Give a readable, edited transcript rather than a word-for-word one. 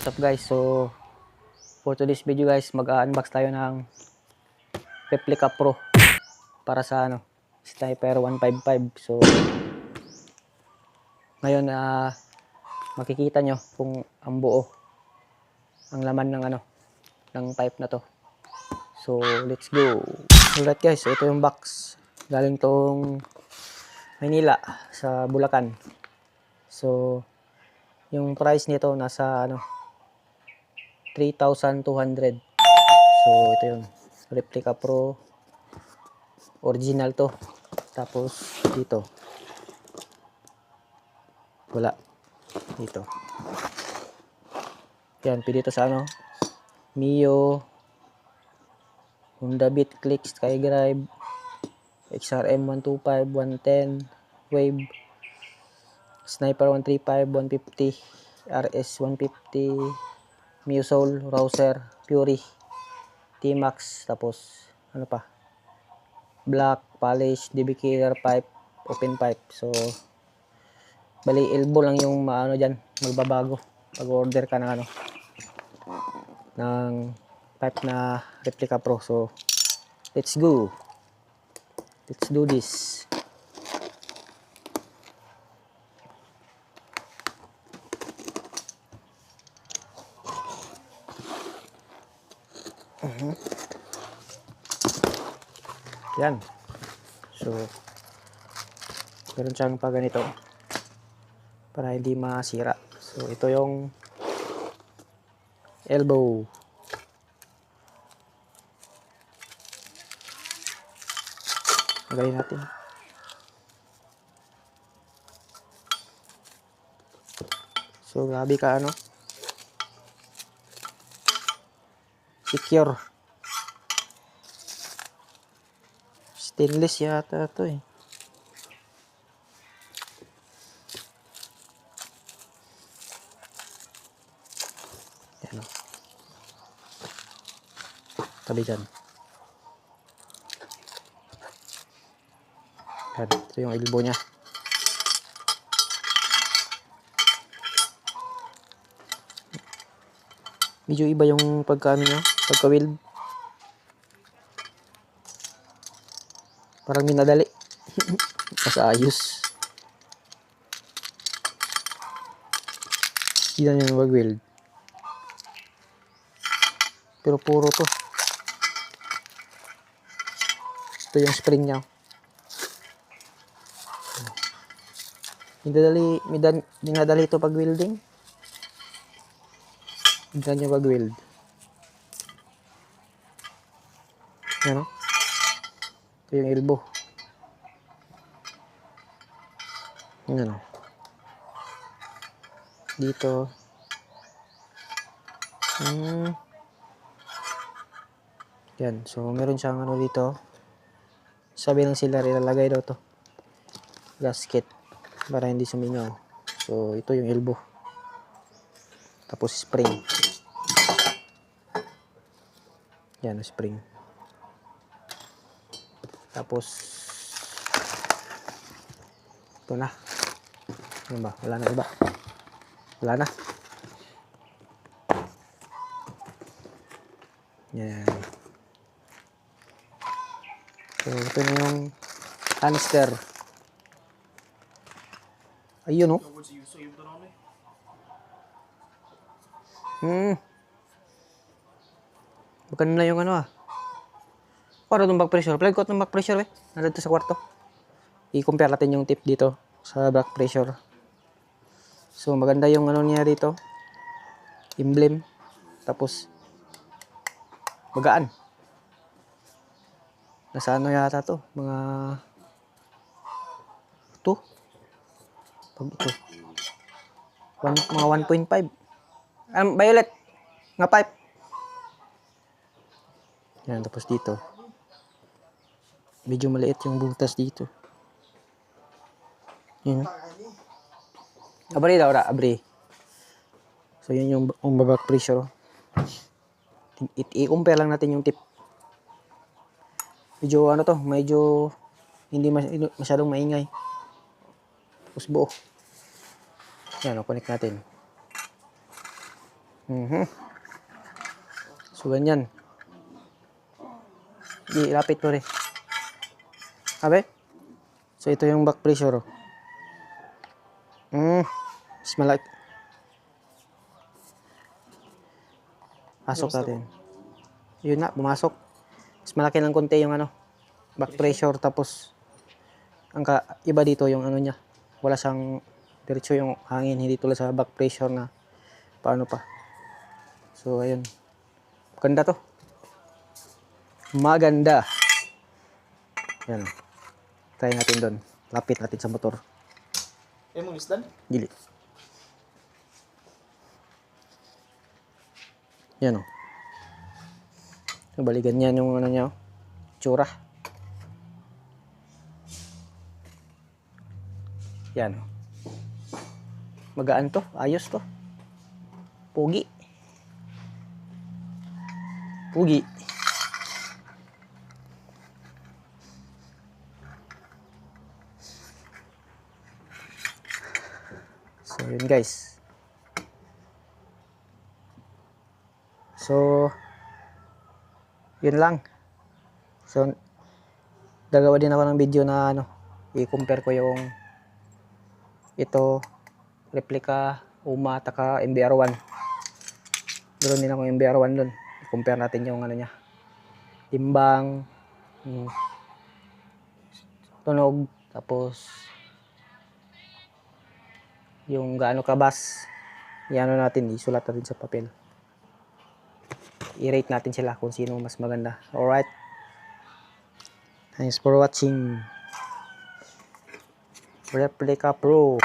What's up guys? So for today's video guys, mag-unbox tayo ng Replica Pro para sa Sniper 155. So ngayon makikita nyo kung ang buo ang laman ng ng pipe na to. So let's go. Alright guys, so ito yung box. Galing tong Maynila sa Bulacan. So yung price nito nasa 3,200. So ito yung Replica Pro, original to. Tapos dito wala, dito yan, pwede ito sa Mio, Honda Beat, Click, SkyDrive, XRM 125, 110, Wave, Sniper 135, 150, RS 150, Mio Soul, Rouser, Fury, T-Max, tapos black, polish, DB killer pipe, open pipe. So bali elbow lang yung dyan, magbabago pag order ka ng ng pipe na Replica Pro. So let's go, let's do this. Yan. So meron siyang pa ganito para hindi masira. So ito yung elbow. Lagay natin. So grabe ka secure. Stainless yata ito eh. Yan o. Tabi dyan. Yan. Ito yung elbow nya. Medyo iba yung nya, pagka-weld. Parang minadali. Mas ayos. Hindi na yung mag-weld. Pero puro to. Ito yung spring nya. Minadali ito pag welding. Hindi na nyo pag-weld. Yan o. Ito yung elbow. Yan o. Dito. Yan. So meron siyang dito. Sabi ng sila ilalagay daw to gasket para hindi sumingaw. So ito yung elbow. Tapos spring. Yan, spring. Tapos ito na. Ano ba? Wala na iba. Wala na. Yan. So ito na yung canister. Ayun o. Bukan na yung para itong back pressure. Plug ko itong back pressure nandito sa kwarto. I-compare natin yung tip dito sa back pressure. So maganda yung niya dito. Emblem. Tapos magaan. Nasa yata to? Mga 2. Pag ito. Mga 1.5. Violet. Nga pipe. Yan, tapos dito. Medyo maliit yung butas dito. Yan. Abri daw, abri. So yun yung back pressure. I-compare lang natin yung tip. Medyo medyo hindi masyadong maingay. Tapos buo. Yan, connect natin. So, ganyan. Ilapit mo rin. Sabi? So, ito yung back pressure. Mas malaki. Pasok natin. Yun na, pumasok. Mas malaki ng konti yung ano, back pressure. Tapos, iba dito yung ano niya. Wala siyang diretso yung hangin. Hindi tulad sa back pressure na paano pa. So, ayun. Maganda to. Maganda. Yan. Try natin doon. Lapit natin sa motor. Mong isdan? Dili. Yan o. Balikan yan yung ano niya. Tsura. Yan o. Magaan to. Ayos to. Pugi. Pugi. So, yun guys. So, yun lang. So, gagawa din ako ng video na ano, i-compare ko yung ito, replica, UMA, taka MBR1. Meron din ako MBR1 dun. I-compare natin yung ano niya. Timbang, tunog, tapos yung gaano kabas, i-ano natin, isulat natin sa papel. I-rate natin sila kung sino mas maganda. Alright. Thanks for watching. Replica Pro.